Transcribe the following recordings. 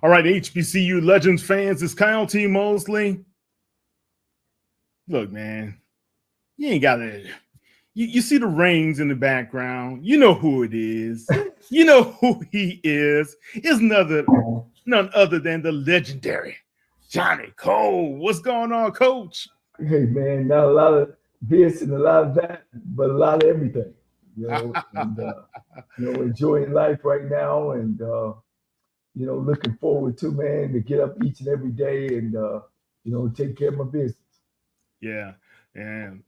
All right, HBCU Legends fans, it's Kyle T. Mosley. Look, man, you ain't got to. You see the rings in the background. You know who it is. You know who he is. It's none other than the legendary Johnnie Cole. What's going on, Coach? Hey man, not a lot of this and a lot of that, but a lot of everything. Enjoying life right now, and looking forward to man to get up each and every day and take care of my business. Yeah, and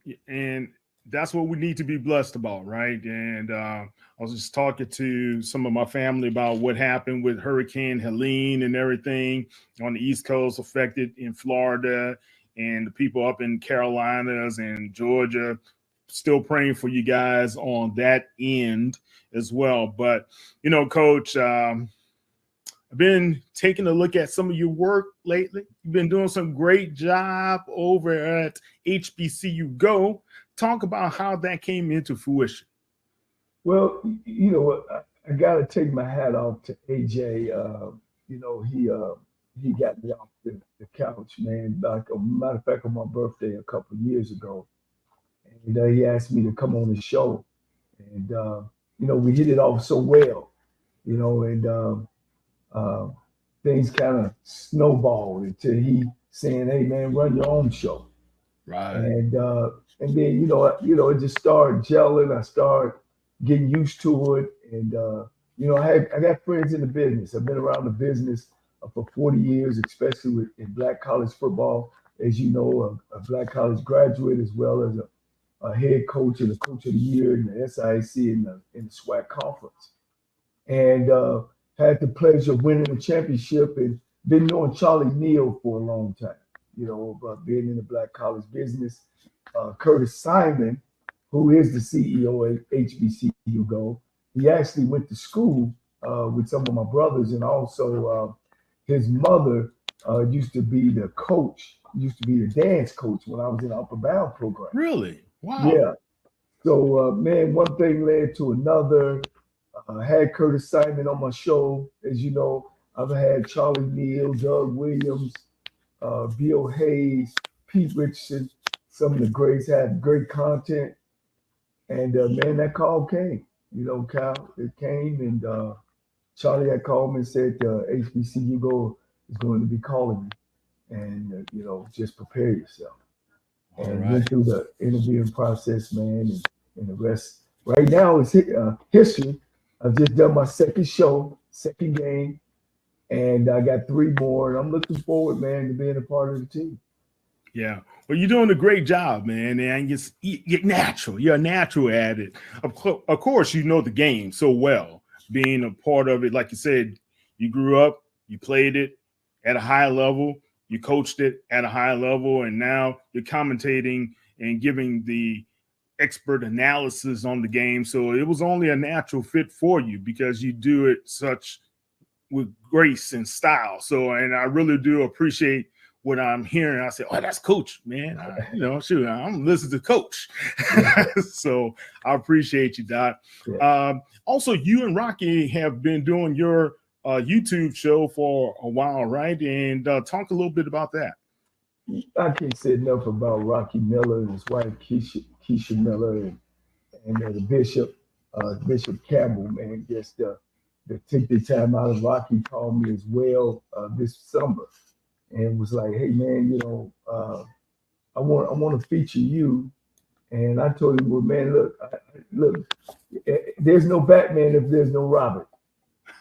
that's what we need to be blessed about, right? And I was just talking to some of my family about what happened with Hurricane Helene and everything on the East Coast, affected in Florida, and the people up in Carolinas and Georgia. Still praying for you guys on that end as well. But Coach, I've been taking a look at some of your work lately. You've been doing some great job over at HBCU Go. Talk about how that came into fruition. Well, you know what, I got to take my hat off to AJ. He got me off the couch, man. Like a matter of fact, on my birthday a couple of years ago, and he asked me to come on the show, and we hit it off so well, and things kind of snowballed until he saying, "Hey man, run your own show." Right. And then it just started gelling. I started getting used to it, and I got friends in the business. I've been around the business for 40 years, especially in black college football. As you know, a black college graduate as well as a head coach and a coach of the year in the SIC in the SWAC conference, and had the pleasure of winning a championship and been knowing Charlie Neal for a long time. About being in the black college business. Curtis Simon, who is the CEO at HBCU Go, he actually went to school with some of my brothers, and also his mother used to be the dance coach when I was in the Upper Bound program. Really? Wow. Yeah. So, man, one thing led to another. Had Curtis Simon on my show. As you know, I've had Charlie Neal, Doug Williams, Bill Hayes, Pete Richardson. Some of the greats had great content. And, man, that call came. Kyle, it came. And Charlie had called me and said, HBCU Go is going to be calling me. And, just prepare yourself. And went through the interviewing process, man, and the rest. Right now is history. I've just done my second show, second game, and I got 3 more. And I'm looking forward, man, to being a part of the team. Yeah. Well, you're doing a great job, man. And you're natural. You're a natural at it. Of course, you know the game so well. Being a part of it, like you said, you grew up, you played it at a high level, you coached it at a high level, and now you're commentating and giving the expert analysis on the game. So it was only a natural fit for you because you do it such with grace and style. So, and I really do appreciate what I'm hearing. I say, "Oh, that's Coach, man." I'm listening to Coach. So I appreciate you, Doc. Yeah. Also, you and Rocky have been doing your YouTube show for a while, right? And talk a little bit about that. I can't say enough about Rocky Miller and his wife Keisha Miller and the Bishop Campbell, man. Just to take the time out of Rocky called me as well this summer and was like, "Hey man, I want to feature you." And I told him, "Well, man, look, there's no Batman if there's no Robin."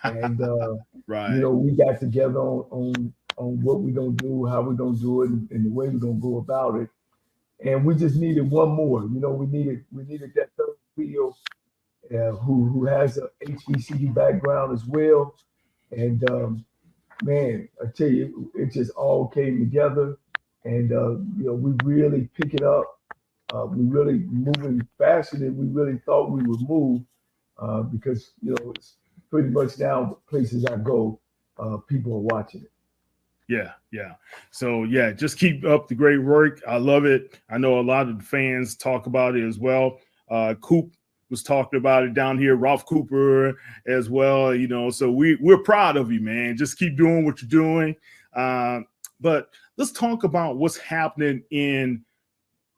And we got together on what we're gonna do, how we're gonna do it, and the way we're gonna go about it. And we just needed one more. We needed that third wheel who has a HBCU background as well. And man, I tell you, it just all came together. And we really pick it up. We really moving faster than we really thought we would move because it's pretty much now places I go, people are watching it. Yeah. So, just keep up the great work. I love it. I know a lot of the fans talk about it as well. Coop was talking about it down here. Ralph Cooper as well. So we're proud of you, man. Just keep doing what you're doing. But let's talk about what's happening in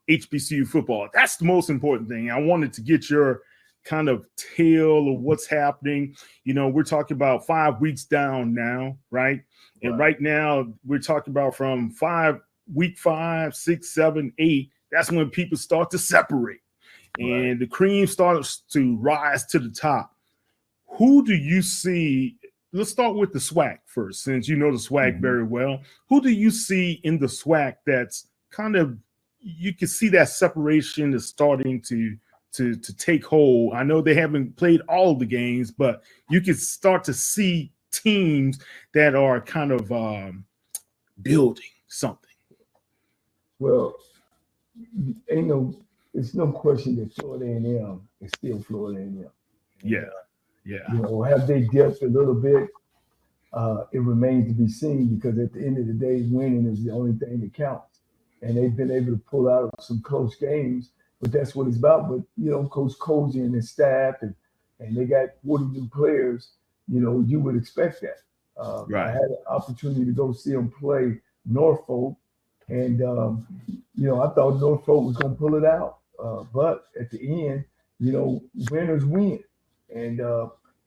HBCU football. That's the most important thing. I wanted to get your kind of tale of what's happening. We're talking about 5 weeks down now, right? And right now we're talking about from week 5, 6, 7, 8. That's when people start to separate and the cream starts to rise to the top. Who do you see? Let's start with the SWAC first, since you know the SWAC very well. Who do you see in the SWAC that's kind of, you can see that separation is starting to take hold? I know they haven't played all of the games, but you can start to see teams that are kind of building something. Well, it's no question that Florida A&M is still Florida A&M. Yeah. Have they dipped a little bit? It remains to be seen, because at the end of the day, winning is the only thing that counts. And they've been able to pull out some close games, but that's what it's about. But, Coach Cozy and his staff, and they got 40 new players, you would expect that. I had an opportunity to go see them play Norfolk, and, I thought Norfolk was going to pull it out. But at the end, winners win. And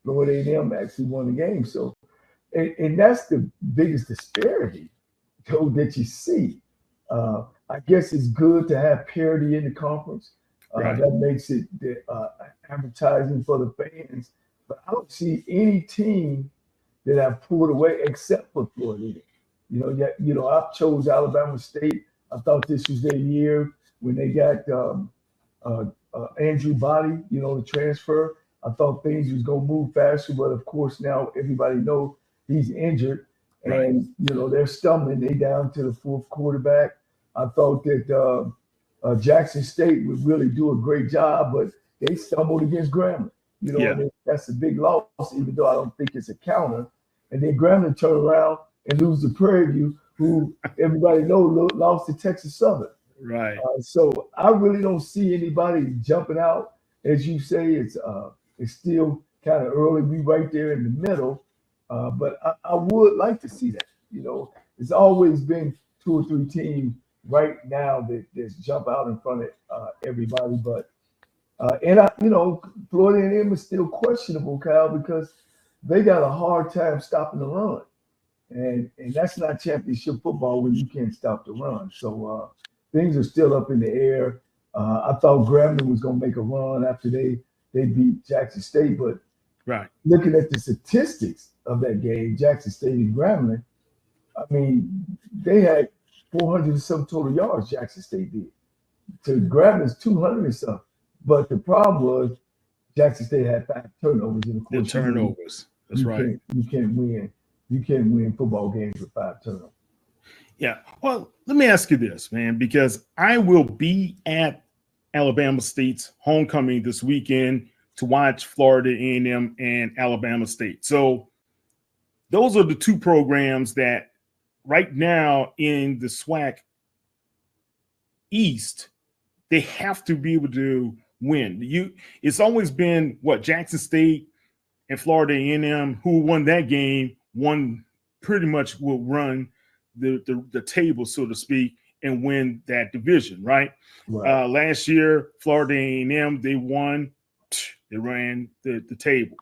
Florida A&M actually won the game. So, and that's the biggest disparity that you see. I guess it's good to have parity in the conference. That makes it advertising for the fans. But I don't see any team that have pulled away except for Florida. I chose Alabama State. I thought this was their year when they got Andrew Body, the transfer. I thought things was going to move faster, but of course now everybody knows he's injured, and they're stumbling. They down to the 4th quarterback. I thought that Jackson State would really do a great job, but they stumbled against Grambling. And that's a big loss, even though I don't think it's a counter. And then Grambling turn around and lose to Prairie View, who everybody knows lost to Texas Southern. Right. So I really don't see anybody jumping out. As you say, it's still kind of early. We right there in the middle, but I would like to see that. It's always been 2 or 3 teams right now that jump out in front of everybody. But Florida A&M is still questionable, Kyle, because they got a hard time stopping the run, and that's not championship football when you can't stop the run. So things are still up in the air. I thought Grambling was going to make a run after they beat Jackson State, but looking at the statistics of that game, Jackson State and Grambling, I mean, they had 400 and some total yards, Jackson State did. To Grambling's 200 and some. But the problem was Jackson State had 5 turnovers. And of course, the turnovers. That's right. You can't win. You can't win football games with 5 turnovers. Yeah. Well, let me ask you this, man, because I will be at Alabama State's homecoming this weekend to watch Florida A&M and Alabama State. So those are the 2 programs that right now in the SWAC East, they have to be able to win. It's always been Jackson State and Florida A&M, who won that game, pretty much will run the table, so to speak, and win that division, right? Last year, Florida A&M, they won. They ran the table.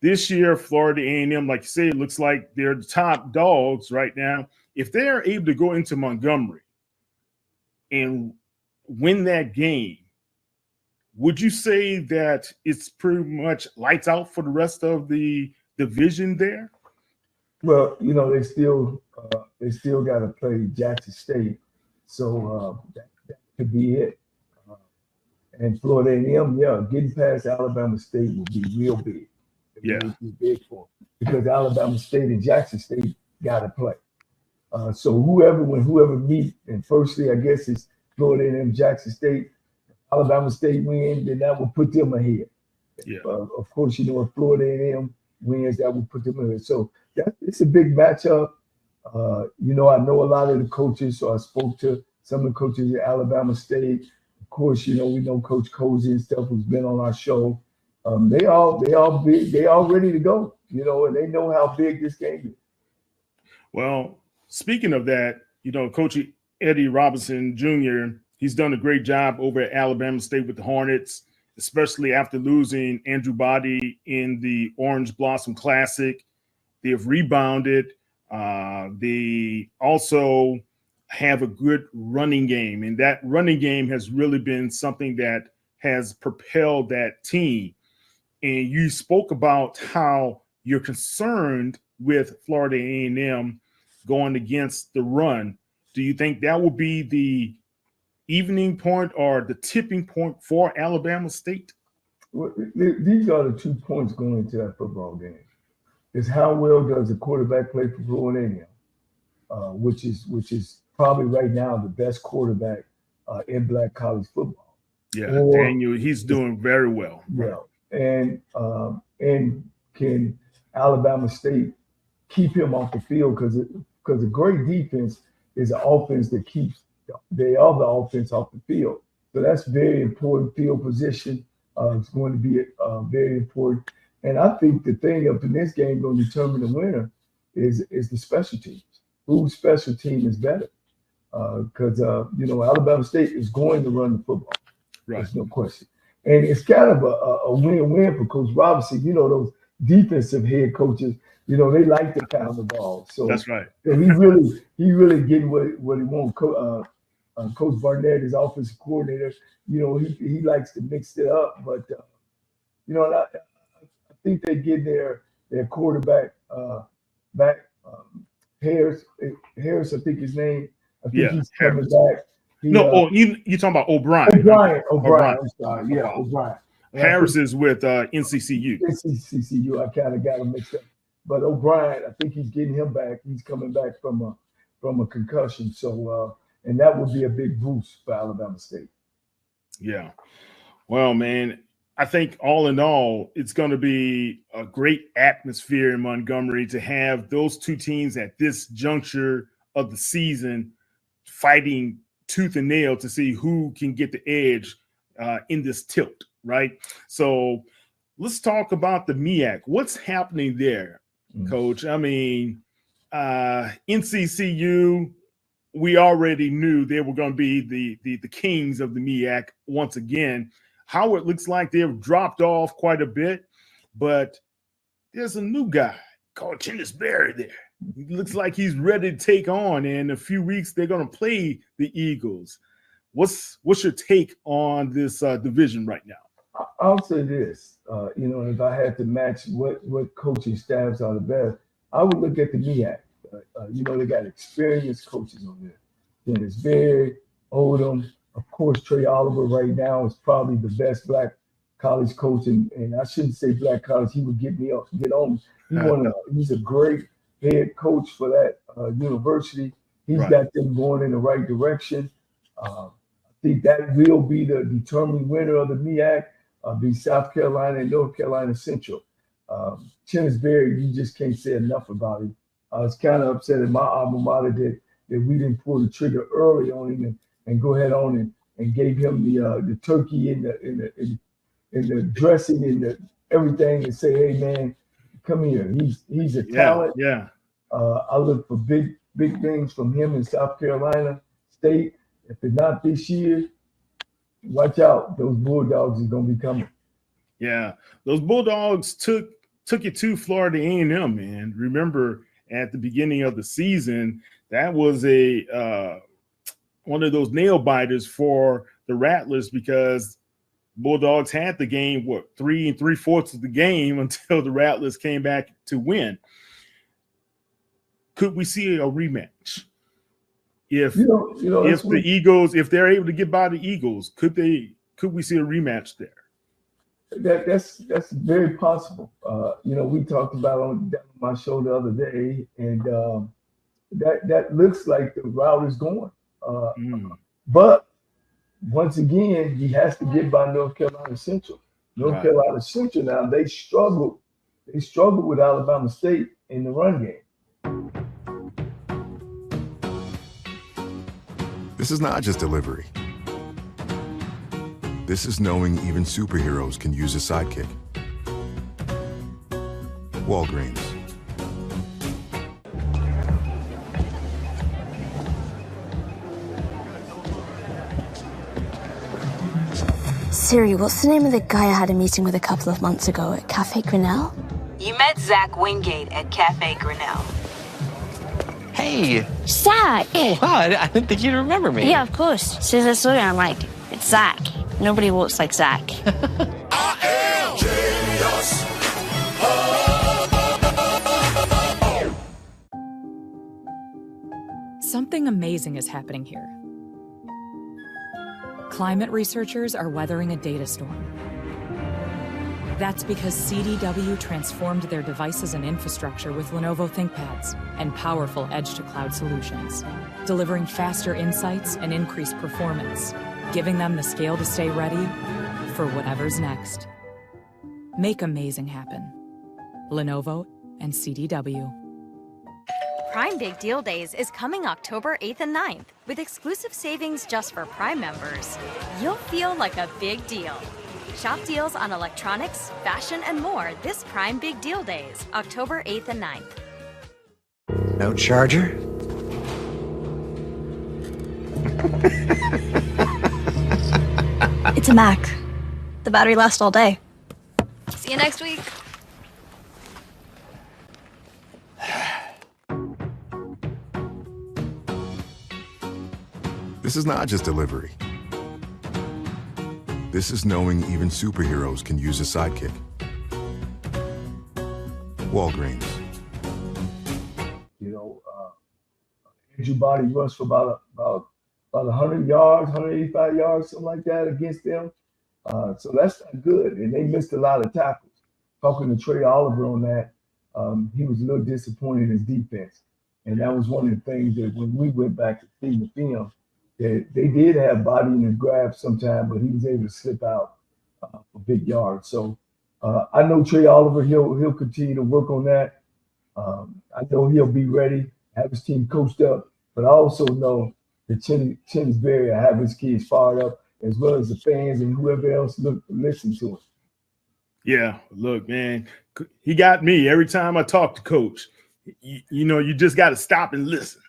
This year, Florida A&M, like you say, it looks like they're the top dogs right now. If they're able to go into Montgomery and win that game, would you say that it's pretty much lights out for the rest of the division there? Well, they still got to play Jackson State, so that could be it. And Florida A&M, getting past Alabama State will be real big. It will be big for them, because Alabama State and Jackson State got to play. So whoever meet, and firstly, I guess it's Florida A&M, Jackson State. Alabama State win, then that will put them ahead. Of course, if Florida A&M wins, that will put them ahead. So it's a big matchup. I know a lot of the coaches, so I spoke to some of the coaches at Alabama State. course, we know Coach Cozy and stuff who's been on our show. They all big. They all ready to go. And they know how big this game is. Well, speaking of that, Coach Eddie Robinson Jr., he's done a great job over at Alabama State with the Hornets, especially after losing Andrew Body in the Orange Blossom Classic. They have rebounded. They also have a good running game, and that running game has really been something that has propelled that team. And you spoke about how you're concerned with Florida A&M going against the run. Do you think that will be the evening point or the tipping point for Alabama State? Well, these are the 2 points going into that football game. Is how well does the quarterback play for Florida A&M, which is probably right now the best quarterback in Black college football. Yeah, Daniel, he's doing very well. Yeah, and can Alabama State keep him off the field because a great defense is an offense that keeps the other offense off the field. So that's very important field position. It's going to be very important. And I think the thing up in this game going to determine the winner is the special teams. Whose special team is better? Because Alabama State is going to run the football. Right. There's no question. And it's kind of a win-win for Coach Robinson. Those defensive head coaches, they like to pound the ball. So that's right. He really getting what he wants. Coach Barnett, his offensive coordinator, he likes to mix it up. But I think they get their quarterback back. Harris, I think his name. I think he's coming back. You talking about O'Brien. O'Brien. I'm sorry. Yeah, O'Brien. Harris is with NCCU. NCCU. I kind of got him mixed up. But O'Brien, I think he's getting him back. He's coming back from a concussion. So, and that would be a big boost for Alabama State. Yeah. Well, man, I think all in all, it's going to be a great atmosphere in Montgomery to have those two teams at this juncture of the season fighting tooth and nail to see who can get the edge in this tilt, right? So let's talk about the MEAC. What's happening there, Coach? I mean, NCCU, we already knew they were going to be the kings of the MEAC once again. How it looks like they've dropped off quite a bit, but there's a new guy called Chennis Berry there. It looks like he's ready to take on. And in a few weeks, they're going to play the Eagles. What's your take on this division right now? I'll say this. If I had to match what coaching staffs are the best, I would look at the MEAC. They got experienced coaches over there. Dennis Berry, Odom, of course, Trey Oliver right now is probably the best Black college coach. And I shouldn't say Black college. He would get on. He's a great head coach for that university. He's got them going in the right direction. I think that will be the determining winner of the MEAC, be South Carolina and North Carolina Central. Chennis Berry, you just can't say enough about him. I was kind of upset at my alma mater that we didn't pull the trigger early on him and go ahead on and gave him the turkey in the dressing and the everything and say, hey man, come here. He's a talent. Yeah. I look for big things from him in South Carolina State. If it's not this year, watch out. Those Bulldogs is gonna be coming. Yeah, those Bulldogs took it to Florida A&M, man. Remember at the beginning of the season, that was one of those nail biters for the Rattlers because Bulldogs had the game, 3 3/4 of the game until the Rattlers came back to win. Could we see a rematch? If the Eagles, if they're able to get by the Eagles, could we see a rematch there? That's very possible. We talked about on my show the other day, and that looks like the route is going. But once again, he has to get by North Carolina Central. North Carolina Central now, they struggle with Alabama State in the run game. This is not just delivery. This is knowing even superheroes can use a sidekick. Walgreens. Siri, what's the name of the guy I had a meeting with a couple of months ago at Cafe Grinnell? You met Zach Wingate at Cafe Grinnell. Hey! Zach! Oh, wow, I didn't think you'd remember me. Yeah, of course. As soon as I saw you, I'm like, it's Zach. Nobody walks like Zach. I am genius. Something amazing is happening here. Climate researchers are weathering a data storm. That's because CDW transformed their devices and infrastructure with Lenovo ThinkPads and powerful edge-to-cloud solutions, delivering faster insights and increased performance, giving them the scale to stay ready for whatever's next. Make amazing happen. Lenovo and CDW. Prime Big Deal Days is coming October 8th and 9th. With exclusive savings just for Prime members, you'll feel like a big deal. Shop deals on electronics, fashion, and more this Prime Big Deal Days, October 8th and 9th. No charger? It's a Mac. The battery lasts all day. See you next week. This is not just delivery. This is knowing even superheroes can use a sidekick. Walgreens. You know, Andrew Body rushed for about 100 yards, 185 yards, something like that against them. So that's not good. And they missed a lot of tackles. Talking to Trey Oliver on that, he was a little disappointed in his defense. And that was one of the things that when we went back to see the film, that they did have Body in the grab sometime, but he was able to slip out for big yards. So I know Trey Oliver, he'll continue to work on that. I know he'll be ready, have his team coached up, but I also know that Chen's Berry will have his kids fired up, as well as the fans and whoever else listen to him. Yeah, look, man, he got me every time I talk to Coach. You know, you just got to stop and listen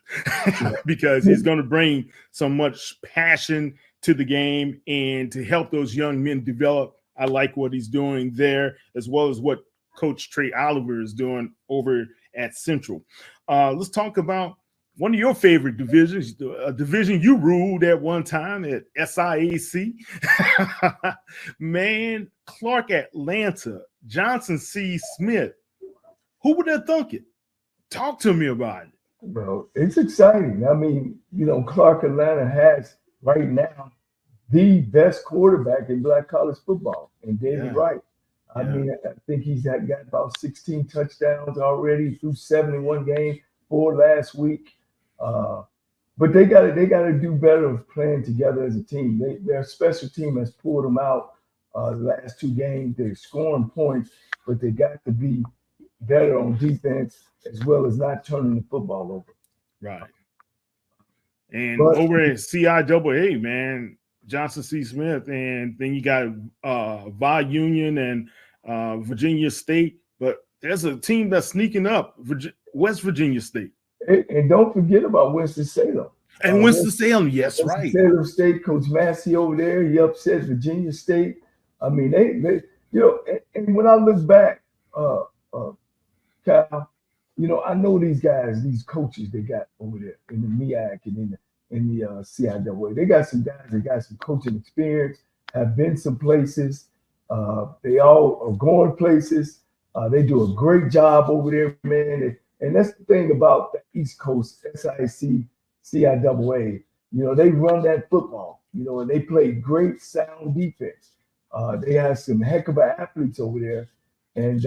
because he's going to bring so much passion to the game and to help those young men develop. I like what he's doing there, as well as what Coach Trey Oliver is doing over at Central. Let's talk about one of your favorite divisions, a division you ruled at one time at SIAC. Man, Clark Atlanta, Johnson C. Smith. Who would have thunk it? Talk to me about it. Well, it's exciting. I mean, you know, Clark Atlanta has right now the best quarterback in black college football, and David Wright. I mean, I think he's got about 16 touchdowns already through 71 games, 4 last week. But they got to do better of playing together as a team. Their special team has pulled them out the last 2 games. They're scoring points, but they got to be better on defense as well as not turning the football over. Right. And over at CIAA, man, Johnson C. Smith, and then you got Vi Union and Virginia State. But there's a team that's sneaking up, West Virginia State. And don't forget about Winston-Salem. And Winston-Salem, yes, right. Winston-Salem State, Coach Massey over there, he upset Virginia State. I mean, they you know, and when I look back, Kyle, you know, I know these guys, these coaches they got over there in the MEAC and in the CIAA. They got some guys that got some coaching experience, have been some places. They all are going places. They do a great job over there, man. And that's the thing about the East Coast, SIC, CIAA. You know, they run that football, you know, and they play great sound defense. They have some heck of athletes over there. And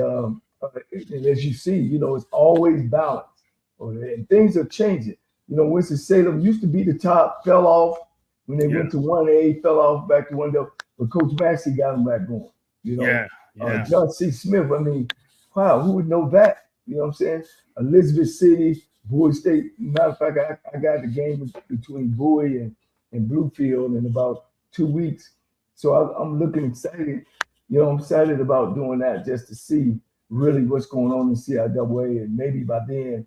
as you see, you know, it's always balanced. And things are changing. You know, Winston-Salem used to be the top, fell off when they went to 1A, fell off back to 1A. But Coach Massey got them back going. You know, John C. Smith, I mean, wow, who would know that? You know what I'm saying? Elizabeth City, Bowie State. Matter of fact, I got the game between Bowie and Bluefield in about 2 weeks. So I'm looking excited. I'm excited about doing that just to see really what's going on in CIAA, and maybe by then,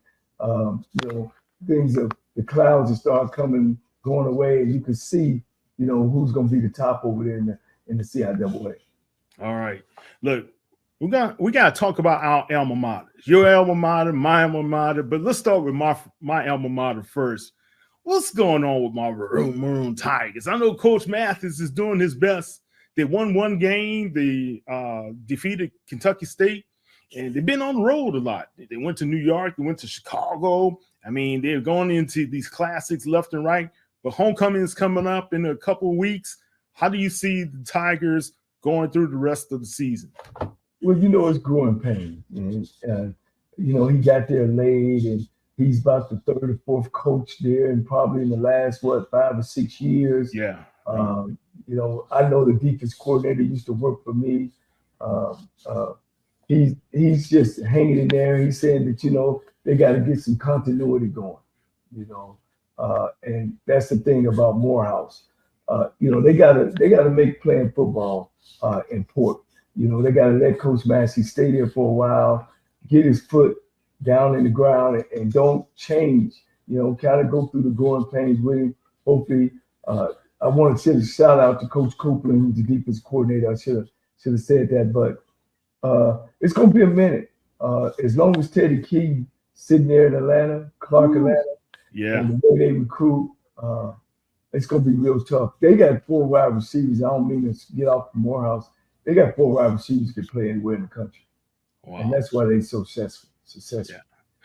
things of the clouds will start going away, and you can see, who's going to be the top over there in the CIAA. All right, look, we got to talk about our alma mater, your alma mater, my alma mater, but let's start with my alma mater first. What's going on with my Maroon Tigers? I know Coach Mathis is doing his best. They won one game. They defeated Kentucky State, and they've been on the road a lot. They went to New York. They went to Chicago. I mean, they're going into these classics left and right. But homecoming is coming up in a couple of weeks. How do you see the Tigers going through the rest of the season? Well, it's growing pain. He got there late, and he's about the third or fourth coach there, and probably in the last, 5 or 6 years. Yeah. I know the defense coordinator used to work for me. He's just hanging in there. He's saying that, they got to get some continuity going, and that's the thing about Morehouse. They got to make playing football important. They got to let Coach Massey stay there for a while, get his foot down in the ground, and don't change. Kind of go through the growing pains with him. Hopefully, I want to send a shout out to Coach Copeland, who's the defense coordinator. I should have said that, but it's going to be a minute. As long as Teddy Key sitting there in Atlanta, Atlanta, and the way they recruit, it's going to be real tough. They got 4 wide receivers. I don't mean to get off the Morehouse. They got 4 wide receivers that can play anywhere in the country. Wow. And that's why they're so successful. Yeah.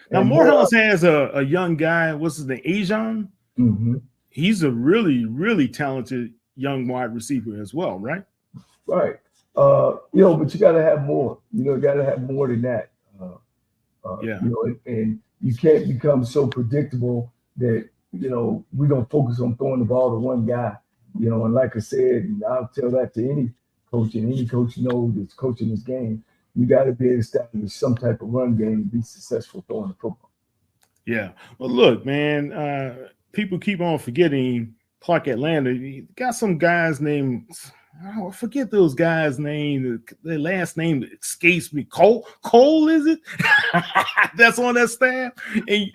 Now, Morehouse has a young guy. What's his name? Ajon? Mm-hmm. He's a really, really talented young wide receiver as well, right? Right. But you got to have more. You got to have more than that. And you can't become so predictable that, we're going to focus on throwing the ball to one guy. And like I said, and I'll tell that to any coach, and any coach knows that's coaching this game, you got to be able to establish some type of run game and be successful throwing the football. Yeah. Well, look, man, people keep on forgetting Clark Atlanta. You got some guys named, I forget those guys' name. Their last name escapes me. Cole, is it? That's on that staff. And,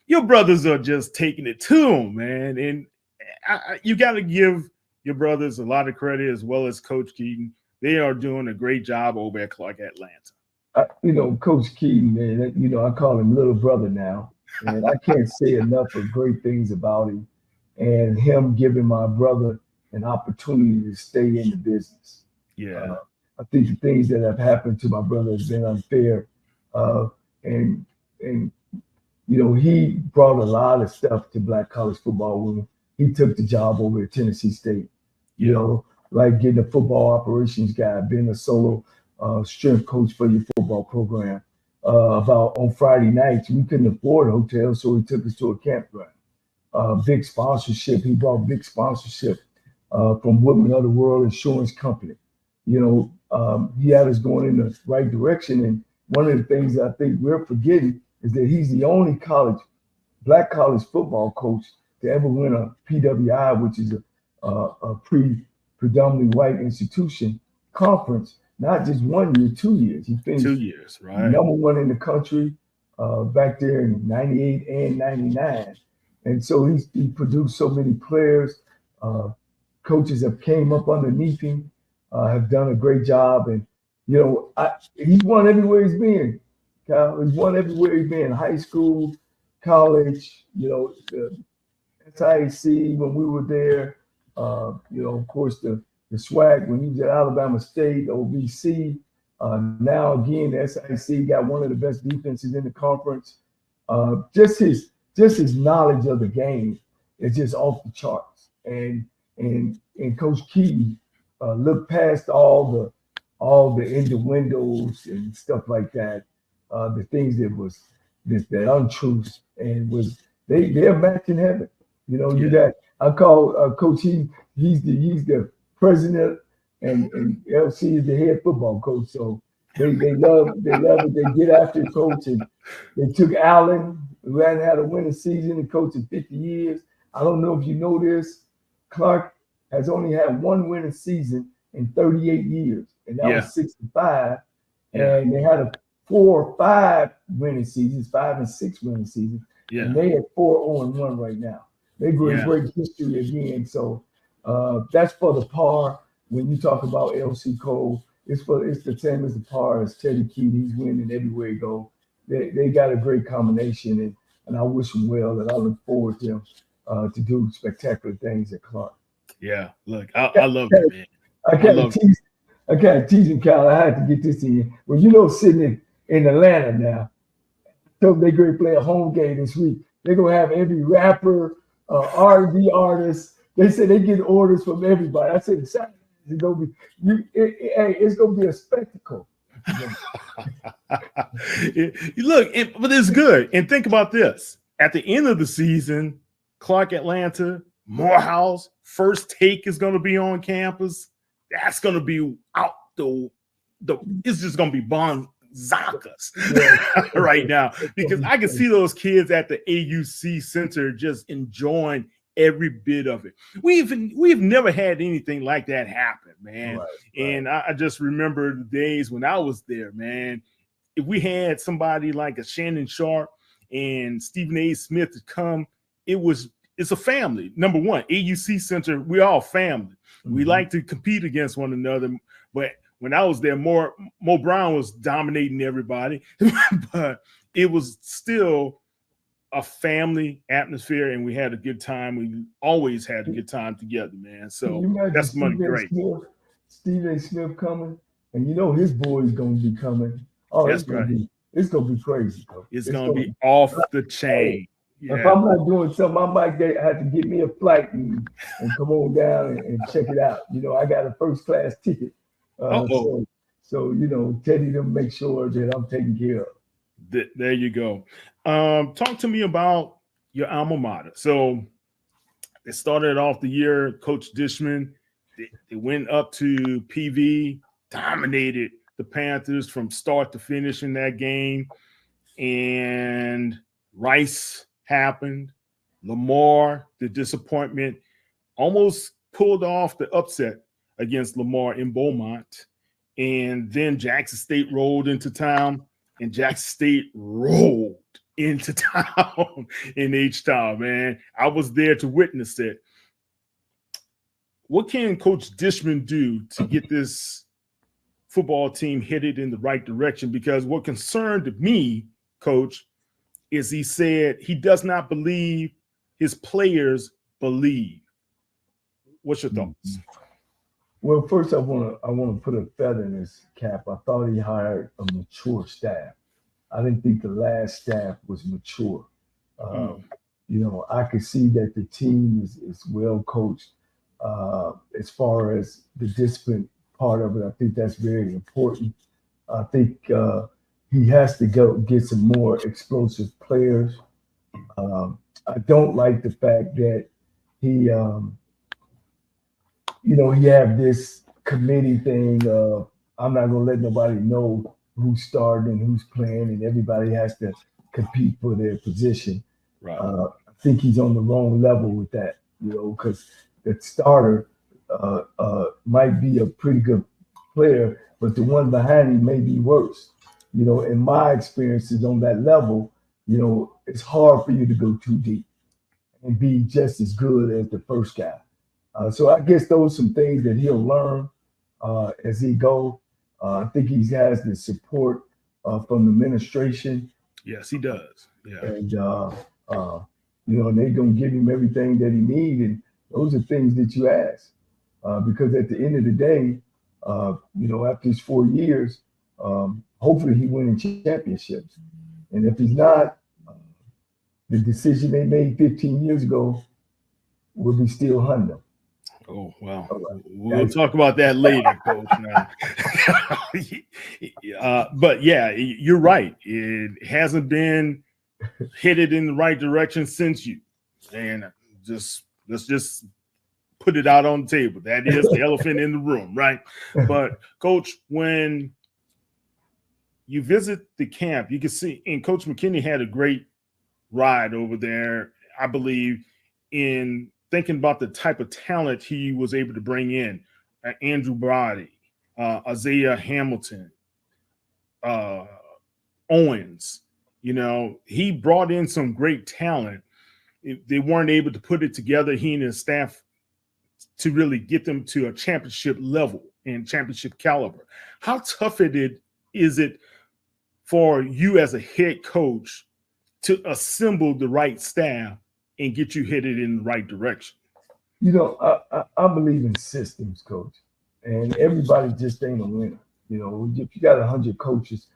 your brothers are just taking it to them, man. And you got to give your brothers a lot of credit, as well as Coach Keaton. They are doing a great job over at Clark Atlanta. Coach Keaton, man, I call him little brother now. And I can't say enough of great things about him, and him giving my brother an opportunity to stay in the business. Yeah. I think the things that have happened to my brother has been unfair. And he brought a lot of stuff to Black college football when he took the job over at Tennessee State. Like getting a football operations guy, being a solo strength coach for your football program. About on Friday nights, we couldn't afford a hotel, so he took us to a campground. Big sponsorship. He brought big sponsorship from Women of the World Insurance Company. He had us going in the right direction. And one of the things that I think we're forgetting is that he's the only Black college football coach to ever win a PWI, which is a predominantly white institution conference. Not just 1 year, 2 years. He finished 2 years, right? number one in the country back there in 98 and 99. And so he produced so many players. Coaches have came up underneath him, have done a great job. And, he's won everywhere he's been. Kyle, he's won everywhere he's been, high school, college, the SIAC when we were there, of course, the SWAC when he was at Alabama State, OVC. Now again, the SIC got one of the best defenses in the conference. Just his knowledge of the game is just off the charts. And Coach Keaton looked past all the innuendos and stuff like that, the things that was that untruths, and they're matching heaven. You got, I call Coach he's the president, and LC is the head football coach. So they love it. They get after the coach, and they took Allen, who hadn't had a winning season and coached in 50 years. I don't know if you know this. Clark has only had one winning season in 38 years, and that was 65. And they had 4 or 5 winning seasons, 5 and 6 winning seasons. And they had 4-0-1 right now. They break history again. So that's for the par. When you talk about LC Cole, it's the same as the par as Teddy Keaton. He's winning everywhere he goes. They got a great combination, and I wish them well, and I look forward to them to do spectacular things at Clark. Yeah, look, I love it, man. I kind of teasing Kyle. I had to get this in. Well, you know, sitting in Atlanta now, so they're going to play a home game this week. They're going to have every rapper, R&B artist. They said they get orders from everybody. I said, Saturday is going to be, it's going to be a spectacle. Look, but it's good. And think about this. At the end of the season, Clark Atlanta, Morehouse, First Take is going to be on campus. That's going to be out it's just going to be bonzakas right now, because I can see those kids at the AUC Center just enjoying every bit of it. We've never had anything like that happen, man. Right. And I just remember the days when I was there, man. If we had somebody like a Shannon Sharp and Stephen A. Smith to come, it's a family. Number one, AUC Center, we're all family. Mm-hmm. We like to compete against one another. But when I was there, Mo Brown was dominating everybody. But it was still a family atmosphere, and we had a good time. We always had a good time together, man. So that's money great. Stephen A. Smith coming, and you know his boy's going to be coming. Oh, that's it's going to be crazy, bro. It's going to be off the chain. Yeah. If I'm not doing something, I might have to get me a flight and come on down and check it out. You know, I got a first class ticket. So you know, Teddy to make sure that I'm taken care of. There you go. Talk to me about your alma mater. So they started off the year, Coach Dishman. They went up to PV, dominated the Panthers from start to finish in that game. And Rice happened. Lamar, the disappointment, almost pulled off the upset against Lamar in Beaumont. And then Jackson State rolled into town, and Jackson State rolled into town in H-Town, man. I was there to witness it. What can Coach Dishman do to get this football team headed in the right direction? Because what concerned me, Coach, is he said he does not believe his players believe. What's your thoughts? Well, first I want to put a feather in his cap. I thought he hired a mature staff. I didn't think the last staff was mature. You know, I could see that the team is well coached. As far as the discipline part of it, I think that's very important. I think he has to go get some more explosive players. I don't like the fact that he, you know, he have this committee thing of I'm not going to let nobody know who's starting and who's playing, and everybody has to compete for their position. Right. I think he's on the wrong level with that, you know, because the starter might be a pretty good player, but the one behind him may be worse. You know, in my experiences on that level, you know, it's hard for you to go too deep and be just as good as the first guy. So I guess those are some things that he'll learn as he goes. I think he has the support from the administration. Yes, he does. Yeah. And, you know, they're going to give him everything that he needs. And those are things that you ask. Because at the end of the day, you know, after his 4 years, hopefully he winning championships. And if he's not, the decision they made 15 years ago will be still hunting them. Oh, wow. Right. We'll talk about that later, Coach. But, yeah, you're right. It hasn't been headed in the right direction since you. And let's just put it out on the table. That is the elephant in the room, right? But, Coach, when you visit the camp, you can see, and Coach McKinney had a great ride over there, I believe, in thinking about the type of talent he was able to bring in, Andrew Brody, Isaiah Hamilton, Owens, he brought in some great talent. They weren't able to put it together, he and his staff, to really get them to a championship level and championship caliber. How tough is it for you as a head coach to assemble the right staff and get you headed in the right direction? I believe in systems, coach, and everybody just ain't a winner. If you got 100 coaches,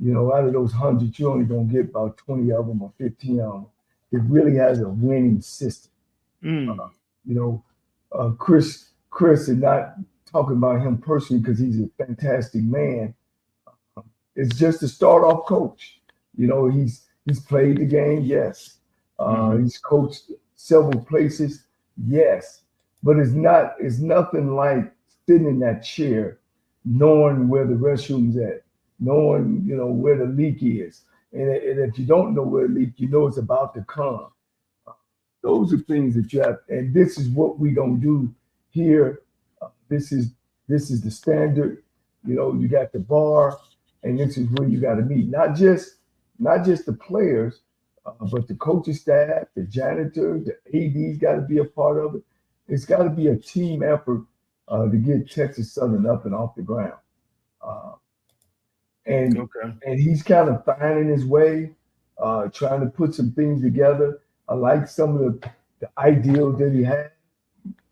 out of those 100, you're only going to get about 20 of them or 15 of them. It really has a winning system. Chris, and not talking about him personally because he's a fantastic man, is just a start-off coach. He's played the game, yes. He's coached several places, yes. But it's nothing like sitting in that chair, knowing where the restroom's at, knowing where the leak is, and if you don't know where the leak, it's about to come. Those are things that you have, and this is what we gonna do here. This is the standard. You got the bar, and this is where you got to meet. Not just the players, but the coaching staff, the janitor, the AD's got to be a part of it. It's got to be a team effort to get Texas Southern up and off the ground. And he's kind of finding his way, trying to put some things together. I like some of the ideals that he had,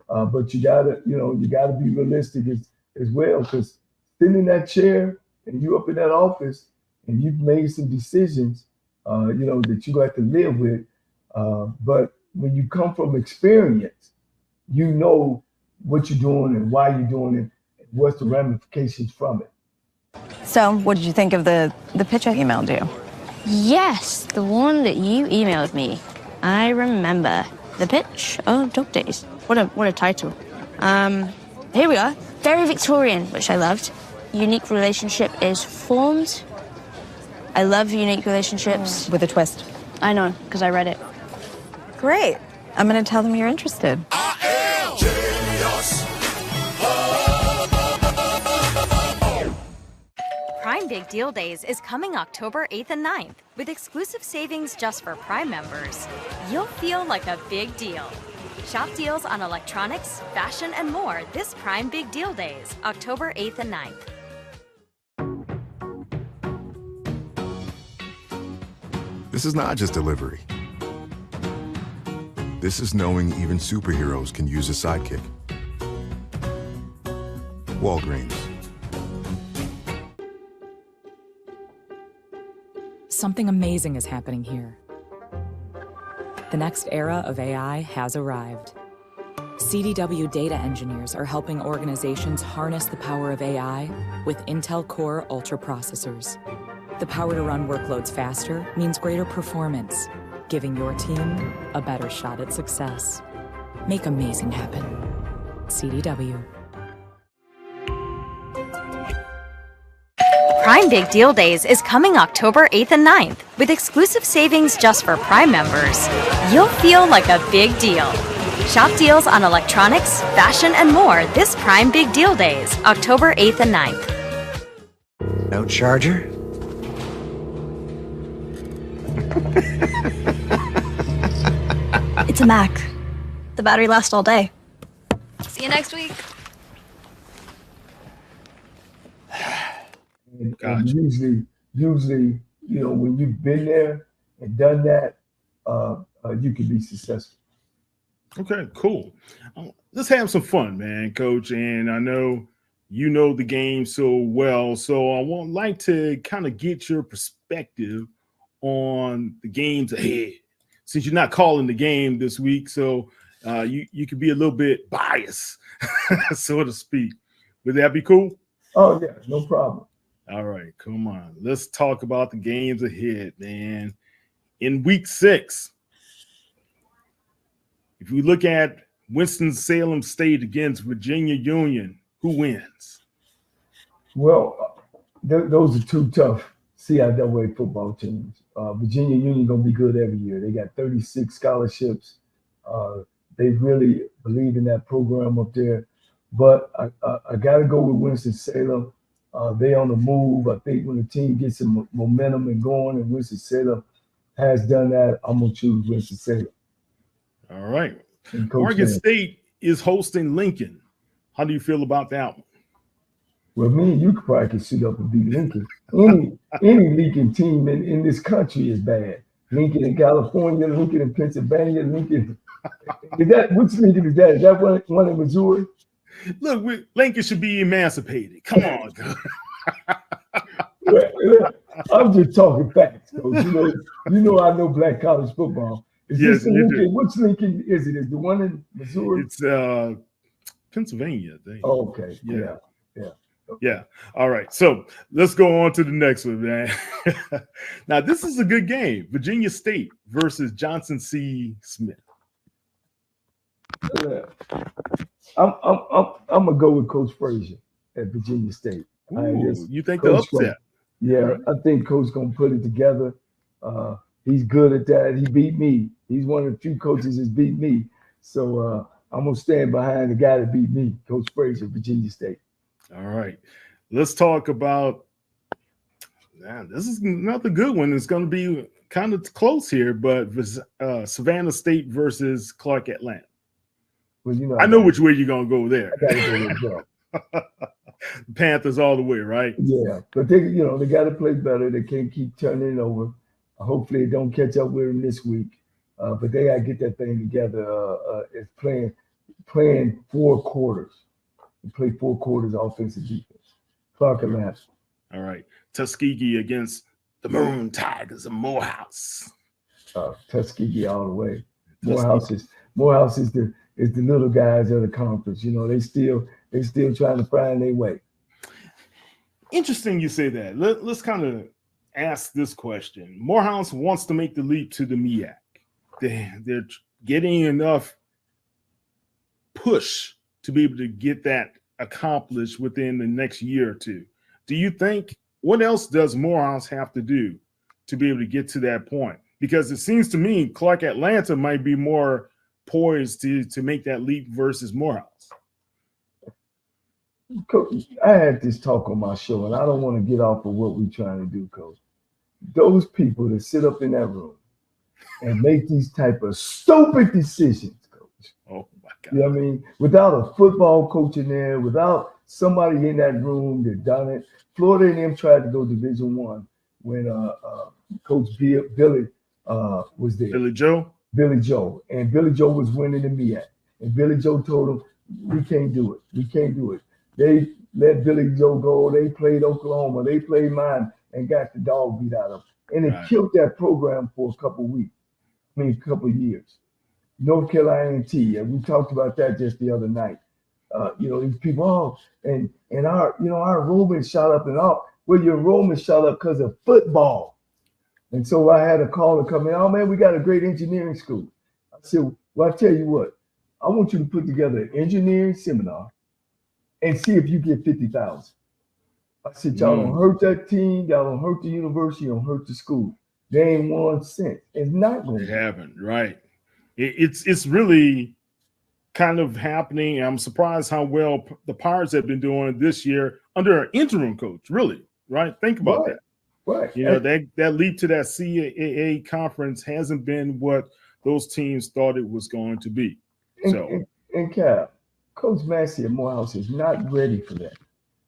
but you gotta be realistic as well, because sitting in that chair and you up in that office and you've made some decisions, that you have to live with. But when you come from experience, you know what you're doing and why you're doing it, and what's the ramifications from it. So, what did you think of the pitch I emailed you? Yes, the one that you emailed me. I remember. The pitch? Oh, Dog Days. What a title. Here we are. Very Victorian, which I loved. Unique relationship is formed. I love unique relationships. With a twist. I know, because I read it. Great. I'm going to tell them you're interested. I am genius. Prime Big Deal Days is coming October 8th and 9th. With exclusive savings just for Prime members, you'll feel like a big deal. Shop deals on electronics, fashion, and more this Prime Big Deal Days, October 8th and 9th. This is not just delivery. This is knowing even superheroes can use a sidekick. Walgreens. Something amazing is happening here. The next era of AI has arrived. CDW data engineers are helping organizations harness the power of AI with Intel Core Ultra processors. The power to run workloads faster means greater performance, giving your team a better shot at success. Make amazing happen. CDW. Prime Big Deal Days is coming October 8th and 9th. With exclusive savings just for Prime members, you'll feel like a big deal. Shop deals on electronics, fashion, and more this Prime Big Deal Days, October 8th and 9th. No charger? It's a Mac. The battery lasts all day. See you next week. And usually, when you've been there and done that, you can be successful. Okay, cool. Let's have some fun, man, Coach. And I know you know the game so well, so I would like to kind of get your perspective on the games ahead. Since you're not calling the game this week, so you could be a little bit biased, so to speak. Would that be cool? Oh, yeah, no problem. All right, come on. Let's talk about the games ahead, man. In week 6, if we look at Winston-Salem State against Virginia Union, who wins? Well, those are two tough CIAA football teams. Virginia Union going to be good every year. They got 36 scholarships. They really believe in that program up there. But I got to go with Winston-Salem. They on the move. I think when the team gets some momentum and going, and Winston-Salem has done that, I'm going to choose Winston-Salem. All right. Morgan State is hosting Lincoln. How do you feel about that one? Well, me and you probably could sit up and beat Lincoln. Any Lincoln team in this country is bad. Lincoln in California, Lincoln in Pennsylvania, Lincoln. Which Lincoln is that? Is that one in Missouri? Look, Lincoln should be emancipated. Come on. I'm just talking facts, Coach. You know I know black college football. Is this Lincoln? Which Lincoln is it? Is the one in Missouri? It's Pennsylvania, I think. Oh, okay. Yeah. All right. So let's go on to the next one, man. Now, this is a good game. Virginia State versus Johnson C. Smith. I'm gonna go with Coach Frazier at Virginia State. You think the upset? Yeah, I think Coach gonna put it together. He's good at that. He beat me. He's one of the few coaches that's beat me. So I'm gonna stand behind the guy that beat me, Coach Frazier, Virginia State. All right. Let's talk about. Man, this is another good one. It's going to be kind of close here, but Savannah State versus Clark Atlanta. Well, I know which way you're going to go there. I gotta go with The Panthers all the way, right? Yeah, but they got to play better. They can't keep turning it over. Hopefully, they don't catch up with them this week. But they got to get that thing together. It's playing 4 quarters. They play 4 quarters offensive defense. Clark Atlanta. All right. Tuskegee against the Maroon Tigers of Morehouse. Tuskegee all the way. Morehouse is the little guys of the conference. They still trying to find their way. Interesting you say that. Let's kind of ask this question. Morehouse wants to make the leap to the MEAC. They're getting enough push to be able to get that accomplished within the next year or two. Do you think, what else does Morehouse have to do to be able to get to that point? Because it seems to me Clark Atlanta might be more poised to make that leap versus Morehouse. Coach, I had this talk on my show, and I don't want to get off of what we're trying to do, Coach. Those people that sit up in that room and make these type of stupid decisions, Coach. Oh, my God. You know what I mean? Without a football coach in there, without somebody in that room that done it. Florida A&M tried to go Division I when Coach Billy was there. Billy Joe? Billy Joe. And Billy Joe was winning the MEAC. And Billy Joe told him, we can't do it. We can't do it. They let Billy Joe go. They played Oklahoma. They played mine and got the dog beat out of them. And it killed that program for a couple of years. North Carolina A&T, and we talked about that just the other night. These people, and our enrollment shot up and all. Well, your enrollment shot up because of football. And so I had a caller come in, oh man, we got a great engineering school. I said, well, I tell you what, I want you to put together an engineering seminar and see if you get 50,000. I said, y'all don't hurt that team, y'all don't hurt the university, don't hurt the school. They ain't 1 cent. It's not going to happen, right? It's really kind of happening. I'm surprised how well the Pirates have been doing this year under an interim coach, really, right? Think about that. Right. That leap to that CAA conference hasn't been what those teams thought it was going to be. And Cap, Coach Massey at Morehouse is not ready for that.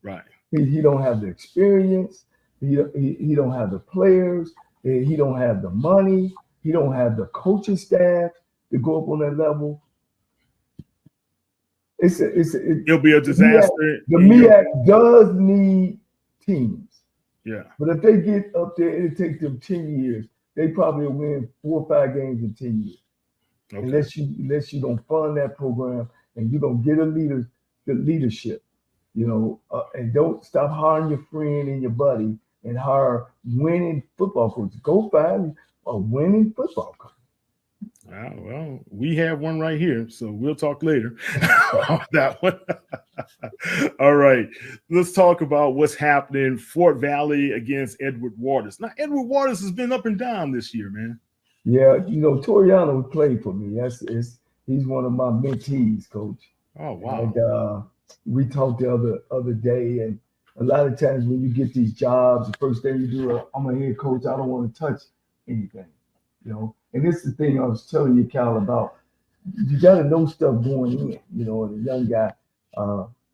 Right. He don't have the experience. He don't have the players. He don't have the money. He don't have the coaching staff to go up on that level. It'll be a disaster. The MEAC does need teams. Yeah. But if they get up there, it'll take them 10 years. They probably will win 4 or 5 games in 10 years. Okay. Unless you don't fund that program and you don't get the leadership, and don't stop hiring your friend and your buddy and hire winning football coaches. Go find a winning football coach. Well, we have one right here, so we'll talk later on that one. All right, let's talk about what's happening. Fort Valley against Edward Waters. Now, Edward Waters has been up and down this year, man. Yeah, Toriano played for me. He's one of my mentees, Coach. Oh, wow. And we talked the other day, and a lot of times when you get these jobs, the first thing you do, I'm a head coach. I don't want to touch anything, you know. And this is the thing I was telling you, Cal, about. You got to know stuff going in, you know, and a young guy.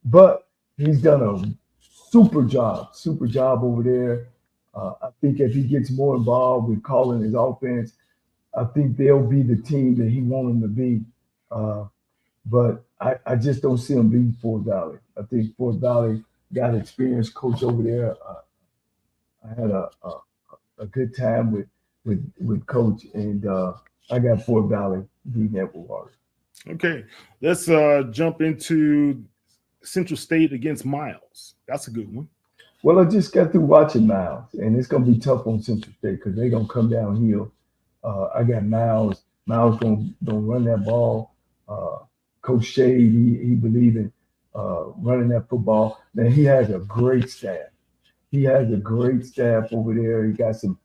But he's done a super job over there. I think if he gets more involved with calling his offense, I think they'll be the team that he wants them to be. But I just don't see him beating Fort Valley. I think Fort Valley got an experienced coach over there. I had a good time with Coach, and I got Fort Valley beating Edward Water. Okay, let's jump into Central State against Miles. That's a good one. Well, I just got through watching Miles, and it's going to be tough on Central State because they're going to come downhill. I got Miles. Miles going to run that ball. Coach Shade, he believe in running that football. Now, he has a great staff. He has a great staff over there. He got some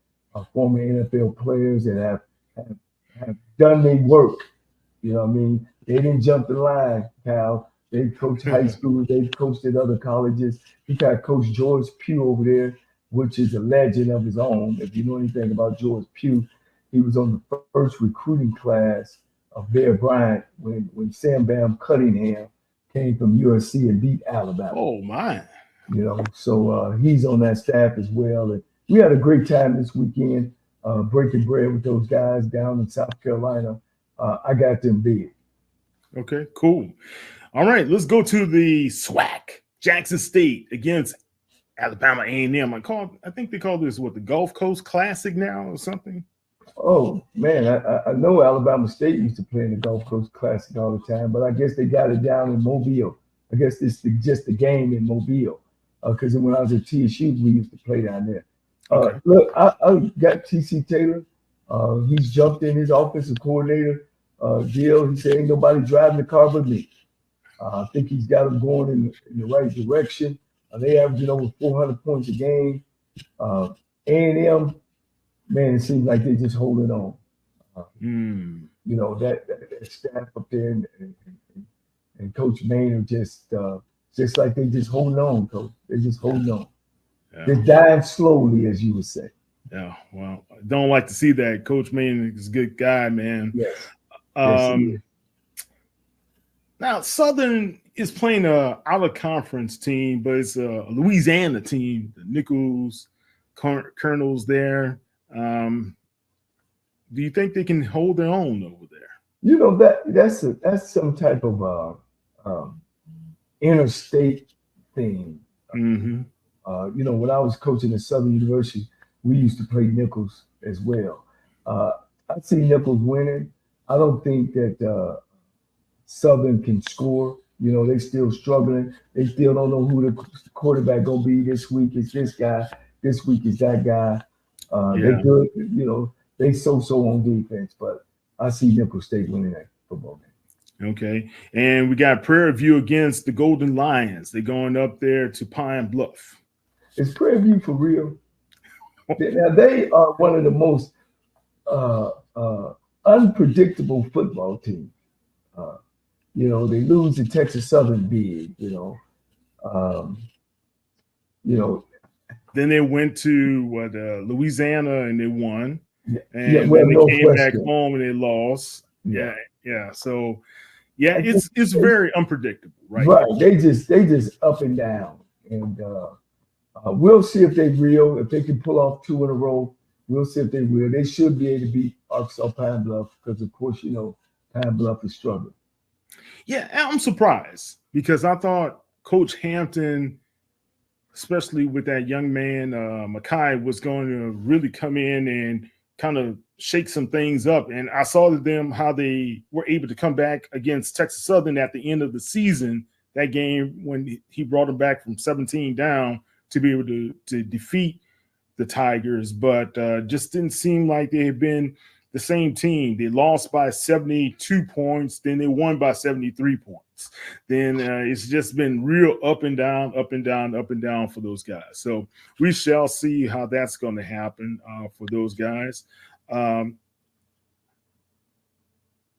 former NFL players that have done their work. You know what I mean? They didn't jump the line, Cal. They coached high school. They've coached at other colleges. He got Coach George Pugh over there, which is a legend of his own. If you know anything about George Pugh, he was on the first recruiting class of Bear Bryant when Sam Bam Cunningham came from USC and beat Alabama. Oh, my. You know, so he's on that staff as well. And we had a great time this weekend breaking bread with those guys down in South Carolina. I got them big. Okay, cool. All right, let's go to the SWAC. Jackson State against Alabama A&M. I think they call this, the Gulf Coast Classic now or something? Oh, man, I know Alabama State used to play in the Gulf Coast Classic all the time, but I guess they got it down in Mobile. I guess it's just the game in Mobile because when I was at TSU, we used to play down there. Okay. Look, I got T.C. Taylor. He's jumped in his offensive coordinator deal. He said, ain't nobody driving the car but me. I think he's got them going in the right direction. They averaging over 400 points a game. A&M, man, it seems like they're just holding on. You know, that staff up there and Coach Maynard just like they just holding on, Coach. They're just holding on. Yeah. They're dying slowly, as you would say. Yeah, well, I don't like to see that. Coach Maynard is a good guy, man. Yes. Now, Southern is playing a out-of-conference team, but it's a Louisiana team, the Nichols, Colonels there. Do you think they can hold their own over there? You know, that's some type of interstate thing. Mm-hmm. You know, when I was coaching at Southern University, we used to play Nichols as well. I see Nichols winning. I don't think that Southern can score. You know, they still struggling. They still don't know who the quarterback going to be this week. It's this guy. This week is that guy. They're good. You know, they so-so on defense, but I see Nichols State winning that football game. Okay. And we got Prairie View against the Golden Lions. They're going up there to Pine Bluff. Is Prairie View for real? Now, they are one of the most unpredictable football teams. You know, they lose to Texas Southern big, you know. Then they went to Louisiana and they won. And then they came back home and they lost. Yeah. So it's very unpredictable, right? Right. They just up and down. And we'll see if they real. If they can pull off 2 in a row, we'll see if they will. They should be able to beat Arkansas Pine Bluff because, of course, you know, Pine Bluff is struggling. Yeah, I'm surprised because I thought Coach Hampton, especially with that young man, Mackay, was going to really come in and kind of shake some things up. And I saw them how they were able to come back against Texas Southern at the end of the season, that game when he brought them back from 17 down to be able to defeat the Tigers, but just didn't seem like they had been the same team. They lost by 72 points, then they won by 73 points. Then it's just been real up and down for those guys. So we shall see how that's going to happen for those guys.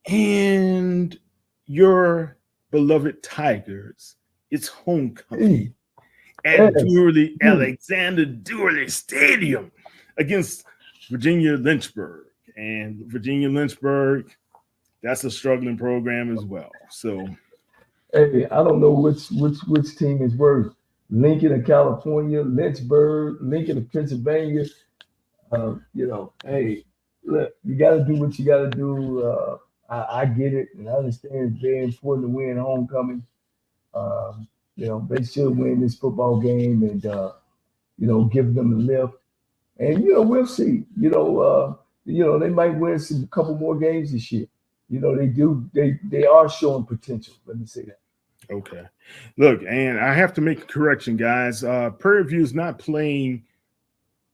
And your beloved Tigers, it's homecoming at Alexander Dooley Stadium against Virginia Lynchburg. And Virginia Lynchburg, that's a struggling program as well. So, hey, I don't know which team is worse. Lincoln of California, Lynchburg, Lincoln of Pennsylvania. Hey, look, you got to do what you got to do. I get it, and I understand it's very important to win homecoming. They should win this football game and, give them a lift. And, we'll see. They might win a couple more games this year. They are showing potential. Let me say that. Okay. Look, and I have to make a correction, guys. Prairie View is not playing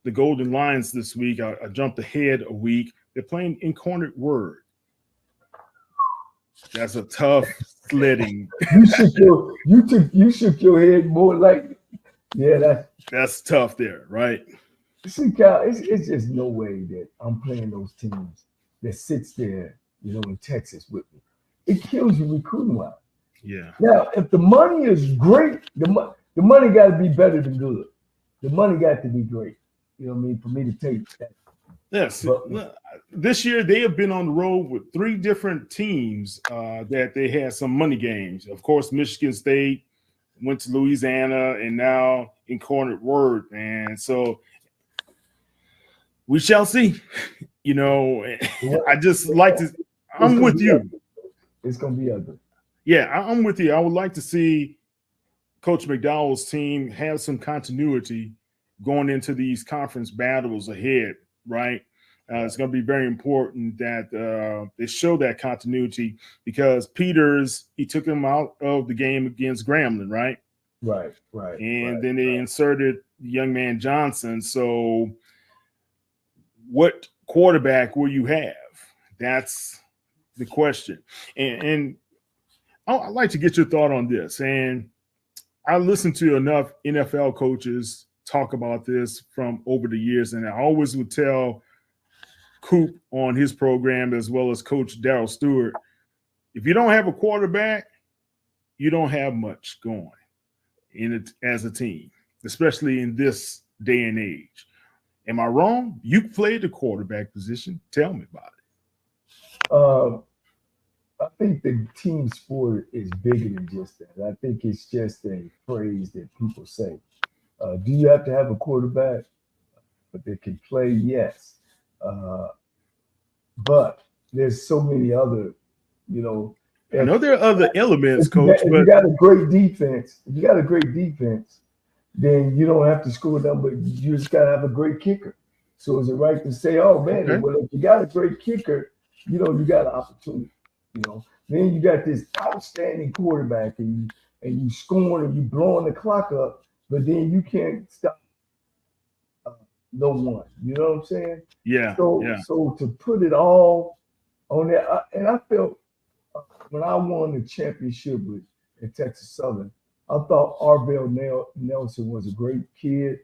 the Golden Lions this week. I jumped ahead a week. They're playing Incarnate Word. That's a tough sledding. You shook your head more like, yeah, that's tough there, right? See, Kyle, it's just no way that I'm playing those teams that sits there, in Texas with me. It kills you recruiting wise. Yeah. Now, if the money is great, the money got to be better than good. The money got to be great. You know what I mean? For me to take that. Yes. This year they have been on the road with 3 different teams that they had some money games. Of course, Michigan State went to Louisiana, and now Incarnate Word. And so we shall see. I just like to. I'm with you. It's going to be ugly. Yeah, I'm with you. I would like to see Coach McDowell's team have some continuity going into these conference battles ahead, right? It's going to be very important that they show that continuity because Peters, he took him out of the game against Grambling, right? Right. And then they inserted the young man Johnson. So what quarterback will you have? That's the question. And I'd like to get your thought on this. And I listened to enough NFL coaches talk about this from over the years, and I always would tell Coop on his program as well as Coach Darryl Stewart, if you don't have a quarterback, you don't have much going in it as a team, especially in this day and age. Am I wrong? You played the quarterback position. Tell me about it. I think the team sport is bigger than just that. I think it's just a phrase that people say. Do you have to have a quarterback but they can play? Yes. But there's so many other, I know there are other elements, Coach. If you got a great defense, then you don't have to score them, but you just got to have a great kicker. So is it right to say, oh, man, okay, well, if you got a great kicker, you got an opportunity. Then you got this outstanding quarterback and you scoring and you blowing the clock up, but then you can't stop no one. You know what I'm saying? Yeah. So to put it all on that, and I felt when I won the championship at Texas Southern, I thought Arvell Nelson was a great kid.